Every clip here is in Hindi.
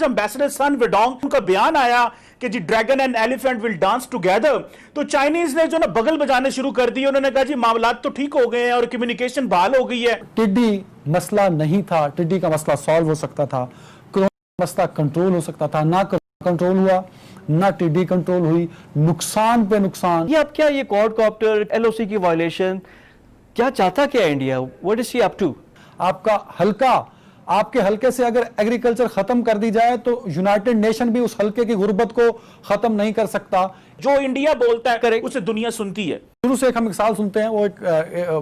एम्बेसडर सन वेडोंग का बयान आया कि जी dragon and elephant will dance together, तो चाइनीज ने जो ना बगल बजाने शुरू कर दिए। उन्होंने कहा जी मामलात तो ठीक हो गए हैं और कम्युनिकेशन बहाल हो गई है। टिड्डी मसला नहीं था, टिड्डी का मसला सॉल्व हो सकता था, कोरोना मसला कंट्रोल हो सकता था, ना कंट्रोल हुआ, ना टिड्डी कंट्रोल हुई, नुकसान पे नुकसान। ये अब क्या ये क्वाडकॉप्टर एलओसी की वायलेशन क्या चाहता क्या India? What is she up to? आपका हल्का, आपके हल्के से अगर एग्रीकल्चर खत्म कर दी जाए तो यूनाइटेड नेशन भी उस हल्के की गुर्बत को खत्म नहीं कर सकता। जो इंडिया बोलता है उसे दुनिया सुनती है। शुरू से हम एक साल सुनते हैं, वो एक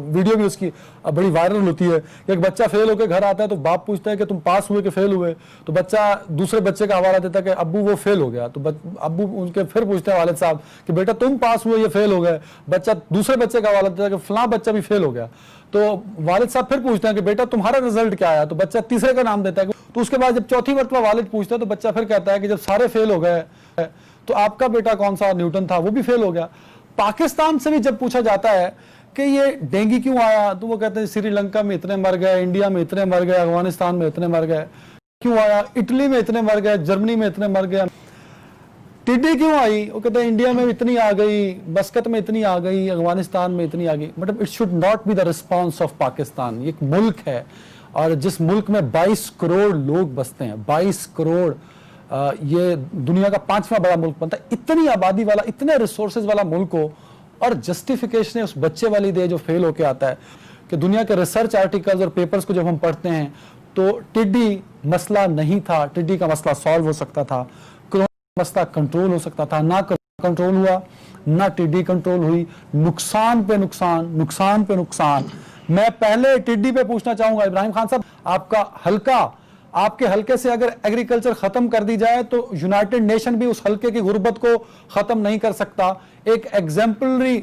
वीडियो भी उसकी बड़ी वायरल होती है कि एक बच्चा फेल होकर घर आता है तो बाप पूछता है कि तुम पास हुए कि फेल हुए, तो बच्चा दूसरे बच्चे का हवाला देता है कि अब्बू वो फेल हो गया। तो अब्बू उनके फिर पूछते हैं वालिद साहब कि बेटा तुम पास हुए ये फेल हो गए, बच्चा दूसरे बच्चे का हवाला देता है कि फलां बच्चा भी फेल हो गया। तो वालिद साहब फिर पूछते हैं कि बेटा तुम्हारा रिजल्ट क्या आया, तो बच्चा तीसरे का नाम देता है। तो उसके बाद जब चौथी मरतबा वालिद पूछता है तो बच्चा फिर कहता है कि जब सारे फेल हो गए तो आपका बेटा कौन सा न्यूटन था, वो भी फेल हो गया। पाकिस्तान से भी जब पूछा जाता है कि ये डेंगू क्यों आया तो वो कहते हैं श्रीलंका में इतने मर गए, इंडिया में इतने मर गए, अफगानिस्तान में इतने मर गए, क्यों आया, इटली में इतने मर गए, जर्मनी में इतने मर गए। टिड्डी क्यों आई, वो कहते हैं इंडिया में इतनी आ गई, मस्कत में इतनी आ गई, अफगानिस्तान में इतनी आ गई। मतलब it should not be the response of Pakistan. ये एक मुल्क है और जिस मुल्क में 22 करोड़ लोग बसते हैं, 22 करोड़, ये दुनिया का 5वां बड़ा मुल्क बनता है। इतनी आबादी वाला, इतने रिसोर्सेज वाला मुल्क हो और जस्टिफिकेशन उस बच्चे वाली दे जो फेल होके आता है। कि दुनिया के रिसर्च आर्टिकल्स और पेपर्स को जब हम पढ़ते हैं तो टिड्डी मसला नहीं था, टिड्डी का मसला सॉल्व हो सकता था, कोरोना मसला कंट्रोल हो सकता था, ना कंट्रोल हुआ, ना टिड्डी कंट्रोल हुई, नुकसान पे नुकसान, नुकसान पे नुकसान। मैं पहले टिड्डी पे पूछना चाहूंगा इब्राहिम खान साहब, आपका हल्का, आपके हल्के से अगर एग्रीकल्चर खत्म कर दी जाए तो यूनाइटेड नेशन भी उस हल्के की गुर्बत को खत्म नहीं कर सकता। एक एग्जाम्पलरी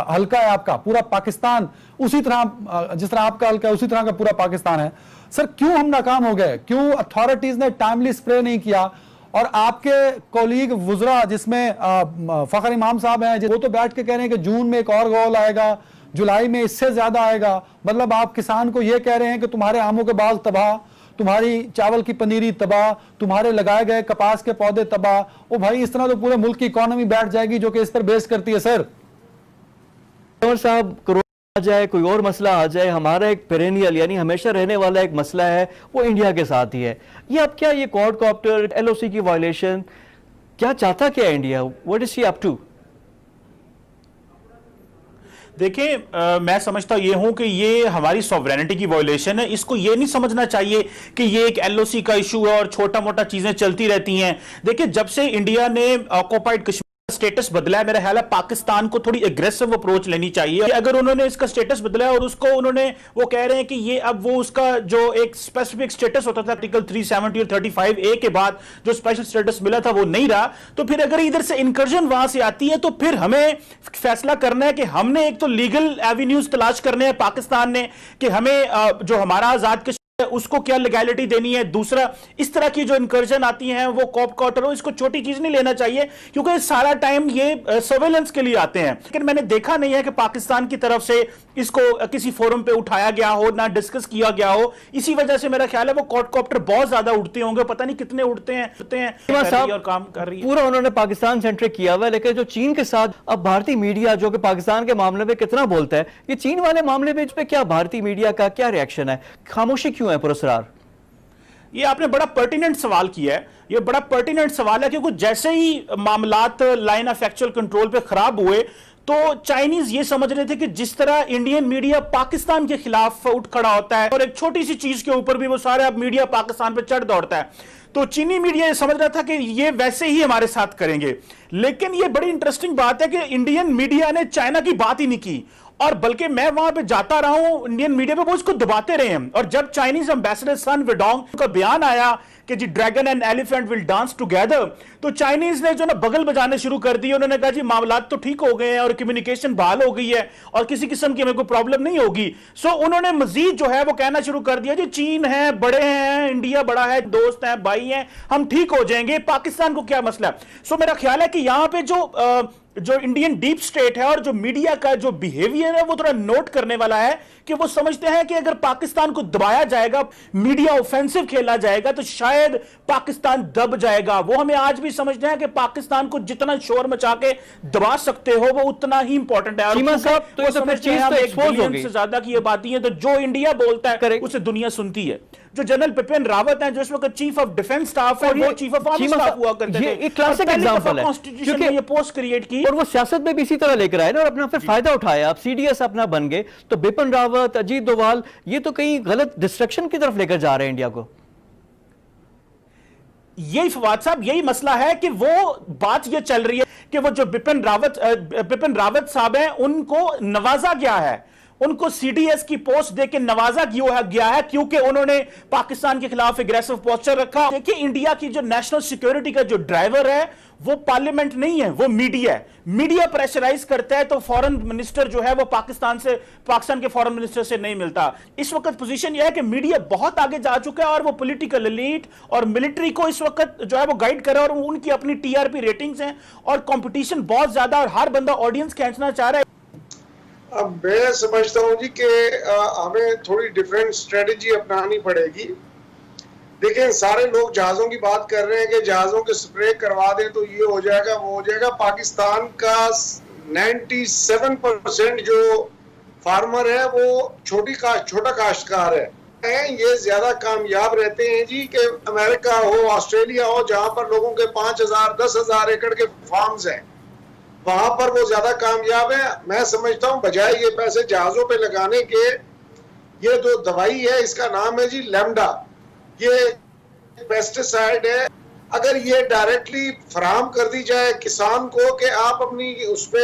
हल्का है आपका, पूरा पाकिस्तान उसी तरह, जिस तरह आपका हल्का है उसी तरह का पूरा पाकिस्तान है। सर क्यों हम नाकाम हो गए, क्यों अथॉरिटीज ने टाइमली स्प्रे नहीं किया? और आपके कोलीग वुजरा जिसमें फखर इमाम साहब हैं, वो तो बैठ के कह रहे हैं कि जून में एक और गोल आएगा, जुलाई में इससे ज्यादा आएगा। मतलब आप किसान को ये कह रहे हैं कि तुम्हारे आमों के बाग तबाह, तुम्हारी चावल की पनीरी तबाह, तुम्हारे लगाए गए कपास के पौधे तबाह। ओ भाई, इस तरह तो पूरे मुल्क की इकोनॉमी बैठ जाएगी जो कि इस पर बेस करती है। सर साहब, कोरोना आ जाए, कोई और मसला आ जाए, हमारा एक पेरेनियल यानी हमेशा रहने वाला एक मसला है वो इंडिया के साथ ही है। ये अब क्या ये क्वाडकॉप्टर एलओसी की वायलेशन क्या चाहता क्या India? What is she up to? देखिए, मैं समझता ये हूं कि ये हमारी सॉवरेनिटी की वायलेशन है। इसको ये नहीं समझना चाहिए कि ये एक एलओसी का इशू है और छोटा मोटा चीजें चलती रहती हैं। देखिए, जब से इंडिया ने ऑक्युपाइड कश्मीर स्टेटस बदला है, मेरा ख्याल है पाकिस्तान को थोड़ी एग्रेसिव अप्रोच लेनी चाहिए। अगर उन्होंने इसका स्टेटस बदला है और उसको उन्होंने, वो कह रहे हैं कि ये अब वो उसका जो एक स्पेसिफिक स्टेटस होता था आर्टिकल 370 और 35A के बाद जो स्पेशल स्टेटस मिला था वो नहीं रहा, तो फिर अगर इधर से इंकर्जन वहां से आती है तो फिर हमें फैसला करना है कि हमने एक तो लीगल एवेन्यूज तलाश करने हैं पाकिस्तान ने कि हमें जो हमारा आजाद उसको क्या लीगैलिटी देनी है। दूसरा, इस तरह की जो इंकर्जन आती हैं वो कॉपकॉटर हो, इसको छोटी चीज नहीं लेना चाहिए क्योंकि सारा टाइम ये सर्वेलेंस के लिए आते हैं। लेकिन मैंने देखा नहीं है कि पाकिस्तान की तरफ से इसको किसी फोरम पे उठाया गया हो, ना डिस्कस किया गया हो। इसी वजह से मेरा ख्याल है वो कॉपकॉप्टर बहुत ज्यादा उड़ते होंगे, पता नहीं कितने उड़ते हैं और काम कर रही है। पूरा उन्होंने पाकिस्तान सेंट्रिक किया हुआ है, लेकिन जो चीन के साथ अब भारतीय मीडिया जो कि पाकिस्तान के मामले में कितना बोलता है, ये चीन वाले मामले में इस पे क्या भारतीय मीडिया का क्या रिएक्शन है? खामोशी क्यों है पुरस्कार? ये आपने बड़ा पर्टिनेंट सवाल किया है, ये बड़ा पर्टिनेंट सवाल है क्योंकि जैसे ही मामलात लाइन ऑफ एक्चुअल कंट्रोल पे खराब हुए तो चाइनीज ये समझ रहे थे कि जिस तरह इंडियन मीडिया पाकिस्तान के खिलाफ उठ खड़ा होता है और एक छोटी सी चीज के ऊपर भी वो सारा मीडिया पाकिस्तान पे चढ़ दौड़ता है, तो चीनी मीडिया ये समझ रहा था कि ये वैसे ही हमारे साथ करेंगे। लेकिन ये बड़ी इंटरेस्टिंग बात है कि इंडियन मीडिया ने चाइना की बात ही नहीं की, और बल्कि मैं वहां पे जाता रहा हूं इंडियन मीडिया पे, वो इसको दबाते रहे हैं। और जब चाइनीज एम्बेसडर सन वेडोंग का बयान आया कि जी dragon and elephant will dance together, तो चाइनीज ने जो ना बगल बजाने शुरू कर दिए। उन्होंने कहा जी मामलात तो ठीक हो गए हैं और कम्युनिकेशन बहाल हो गई है और किसी किस्म की हमें कोई प्रॉब्लम नहीं होगी। सो उन्होंने मजीद जो है वो कहना शुरू कर दिया जी चीन है, बड़े हैं, इंडिया बड़ा है, दोस्त हैं, भाई हैं, हम ठीक हो जाएंगे, पाकिस्तान को क्या मसला है। सो मेरा ख्याल है कि यहां पे जो जो इंडियन डीप स्टेट है और जो मीडिया का जो बिहेवियर है वो थोड़ा नोट करने वाला है कि वो समझते हैं कि अगर पाकिस्तान को दबाया जाएगा, मीडिया ऑफेंसिव खेला जाएगा, तो शायद पाकिस्तान दब जाएगा। वो हमें आज भी समझते हैं कि पाकिस्तान को जितना शोर मचा के दबा सकते हो वो उतना ही इंपॉर्टेंट है। चीमा साहब, तो ये तो फिर चीज तो एक्सपोज हो गई से ज्यादा की ये बातें हैं, तो जो इंडिया बोलता है उसे दुनिया सुनती है। जो जनरल बिपिन रावत हैं, जो इस वक्त चीफ ऑफ डिफेंस स्टाफ है, वो चीफ ऑफ आर्मी स्टाफ हुआ करते थे। ये एक क्लासिक एग्जांपल है कॉन्स्टिट्यूशन में ये पोस्ट क्रिएट की और वो सियासत में भी इसी तरह लेकर आए ना, और अपना फिर फायदा उठाया। आप सीडीएस अपना बन गए, तो बिपिन रावत, अजीत डोभाल ये तो कहीं गलत डिस्ट्रक्शन की तरफ लेकर जा रहे हैं इंडिया को। यही फवाद साहब, यही मसला है कि वो बात ये चल रही है कि वो जो बिपिन रावत साहब हैं उनको नवाजा गया है, उनको सीडीएस की पोस्ट देके नवाजा गया है क्योंकि उन्होंने पाकिस्तान के खिलाफ एग्रेसिव पोस्चर रखा। देखिए, इंडिया की जो नेशनल सिक्योरिटी का जो ड्राइवर है वो पार्लियामेंट नहीं है, वो मीडिया है। मीडिया प्रेशराइज करता है तो फॉरेन मिनिस्टर जो है वो पाकिस्तान के फॉरेन मिनिस्टर से नहीं मिलता। इस वक्त पोजीशन यह है कि मीडिया बहुत आगे जा चुका है और वो पॉलिटिकल एलीट और मिलिट्री को इस वक्त जो है वो गाइड कर रहा है, और उनकी अपनी टीआरपी रेटिंग्स हैं और कंपटीशन बहुत ज्यादा, और हर बंदा ऑडियंस खींचना चाह रहा है। अब मैं समझता हूँ जी कि हमें थोड़ी डिफरेंट स्ट्रेटेजी अपनानी पड़ेगी। देखिए, सारे लोग जहाजों की बात कर रहे हैं कि जहाजों के स्प्रे करवा दें तो ये हो जाएगा, वो हो जाएगा। पाकिस्तान का 97% जो फार्मर है वो छोटा काश्तकार है। ये ज्यादा कामयाब रहते हैं जी कि अमेरिका हो, ऑस्ट्रेलिया हो, जहां पर लोगों के 5,000 10,000 एकड़ के फार्म्स हैं, वहां पर वो ज्यादा कामयाब है। मैं समझता हूं बजाय ये पैसे जहाजों पे लगाने के, ये जो दवाई है इसका नाम है जी लैम्डा, ये पेस्टिसाइड है। अगर ये डायरेक्टली फराहम कर दी जाए किसान को कि आप अपनी उस पे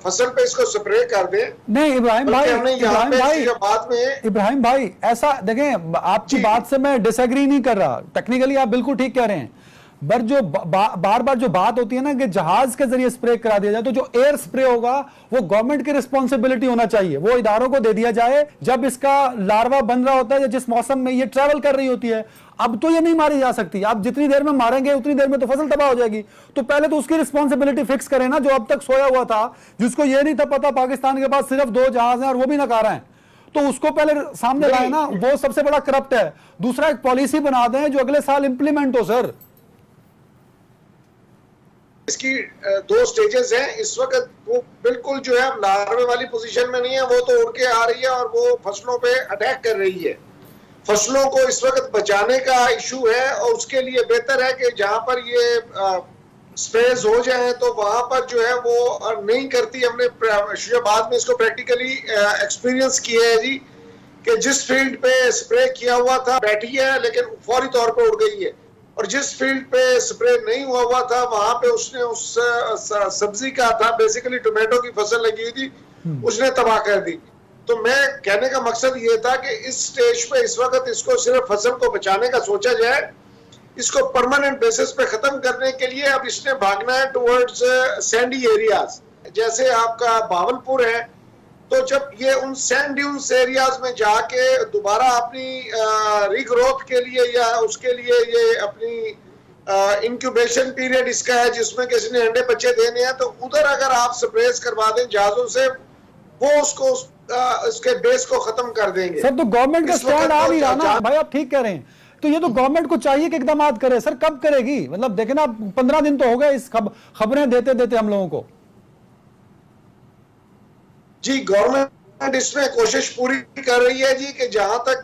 फसल पे इसको स्प्रे कर दें। नहीं इब्राहिम भाई, ऐसा देखें, आपकी बात से मैं डिसएग्री नहीं कर रहा, टेक्निकली आप बिल्कुल ठीक कह रहे हैं, पर जो बार बार जो बात होती है ना कि जहाज के जरिए स्प्रे करा दिया जाए, तो जो एयर स्प्रे होगा वो गवर्नमेंट की रिस्पॉन्सिबिलिटी होना चाहिए, वो इदारों को दे दिया जाए। जब इसका लार्वा बन रहा होता है या जिस मौसम में ये ट्रेवल कर रही होती है, अब तो ये नहीं मारी जा सकती। आप जितनी देर में मारेंगे उतनी देर में तो फसल तबाह हो जाएगी। तो पहले तो उसकी रिस्पॉन्सिबिलिटी फिक्स करें ना, जो अब तक सोया हुआ था, जिसको ये नहीं था पता पाकिस्तान के पास सिर्फ 2 जहाज हैं और वो भी नकारा है, तो उसको पहले सामने लाए ना, वो सबसे बड़ा करप्ट है। दूसरा, एक पॉलिसी बना दें जो अगले साल इंप्लीमेंट हो। सर, इसकी 2 स्टेजेस हैं इस वक्त। वो बिल्कुल जो है लार्वे वाली पोजीशन में नहीं है, वो तो उड़ के आ रही है और वो फसलों पे अटैक कर रही है। फसलों को इस वक्त बचाने का इशू है, और उसके लिए बेहतर है कि जहां पर ये स्प्रेज हो जाए तो वहां पर जो है वो नहीं करती। हमने बाद में इसको प्रैक्टिकली एक्सपीरियंस किया है जी, कि जिस फील्ड पे स्प्रे किया हुआ था बैठी है लेकिन फौरी तौर पे उड़ गई है, और जिस फील्ड पे स्प्रे नहीं हुआ था वहां पे उसने उस सब्जी का था, बेसिकली टोमेटो की फसल लगी हुई थी, उसने तबाह कर दी। तो मैं कहने का मकसद ये था कि इस स्टेज पे इस वक्त इसको सिर्फ फसल को बचाने का सोचा जाए, इसको परमानेंट बेसिस पे खत्म करने के लिए अब इसने भागना है टुवर्ड्स सैंडी एरियाज। जैसे आपका भावलपुर है, तो जब ये उन सैंड ड्यून्स एरियाज में जाके दोबारा अपनी रीग्रोथ के लिए या उसके लिए ये अपनी इंक्यूबेशन पीरियड इसका है जिसमें किसी ने अंडे बच्चे देने हैं, तो उधर अगर आप स्प्रेस करवा दें जहाजों से, वो उसको उसके बेस को खत्म कर देंगे। सर, तो गवर्नमेंट का स्टैंड आ नहीं रहा ना भाई, आप ठीक कह रहे हैं। तो ये तो गवर्नमेंट को चाहिए कि इकदाम करे। सर, कब करेगी? मतलब देखे ना, 15 दिन तो हो गए इस खबरें देते देते हम लोगों को। जी, गवर्नमेंट इसमें कोशिश पूरी कर रही है जी कि जहां तक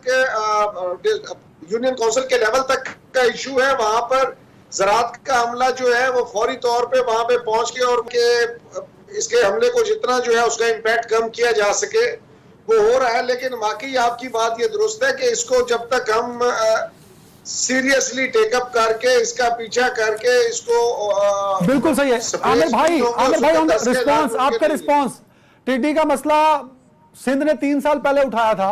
यूनियन काउंसिल के लेवल तक का इशू है, वहां पर ज़राअत का अमला जो है वो फौरी तौर पे वहां पे पहुंच के और इसके हमले को जितना जो है उसका इम्पैक्ट कम किया जा सके वो हो रहा है। लेकिन वाकई आपकी बात ये दुरुस्त है कि इसको जब तक हम सीरियसली टेकअप करके इसका पीछा करके इसको बिल्कुल सही है। आमिर भाई रिस्पांस, आपका रिस्पांस, टिड्डी का मसला सिंध ने 3 साल पहले उठाया था।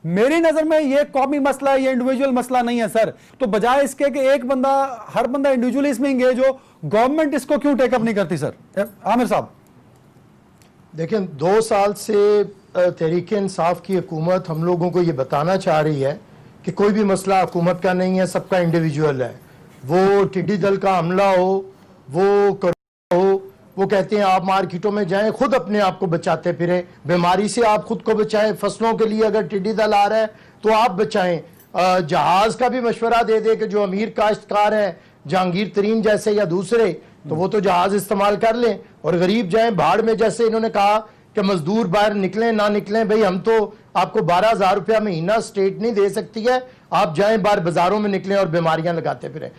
मेरी नजर में ये कौमी मसला है, ये इंडिविजुअल मसला नहीं है सर। तो बजाय इसके कि हर बंदा इंडिविजुअली इसमें इंगेज हो, गवर्नमेंट इसको क्यों टेकअप नहीं करती? सर आमिर साहब, देखिए, 2 साल से तहरीक इंसाफ की हुकूमत हम लोगों को ये बताना चाह रही है कि कोई भी मसला हुकूमत का नहीं है, सबका इंडिविजुअल है। वो टिड्डी दल का हमला हो, वो कोरोना हो, वो कहते हैं आप मार्केटों में जाएं, खुद अपने आप को बचाते फिरें, बीमारी से आप खुद को बचाएं, फसलों के लिए अगर टिड्डी दल आ रहा है तो आप बचाएं। जहाज का भी मशवरा दे दे कि जो अमीर काश्तकार है जहांगीर तरीन जैसे या दूसरे, तो वो तो जहाज इस्तेमाल कर लें और गरीब जाएं भाड़ में। जैसे इन्होंने कहा कि मजदूर बाहर निकलें ना निकलें, भाई हम तो आपको 12,000 रुपया महीना स्टेट नहीं दे सकती है, आप जाएं बाहर बाजारों में निकलें और बीमारियां लगाते फिरें।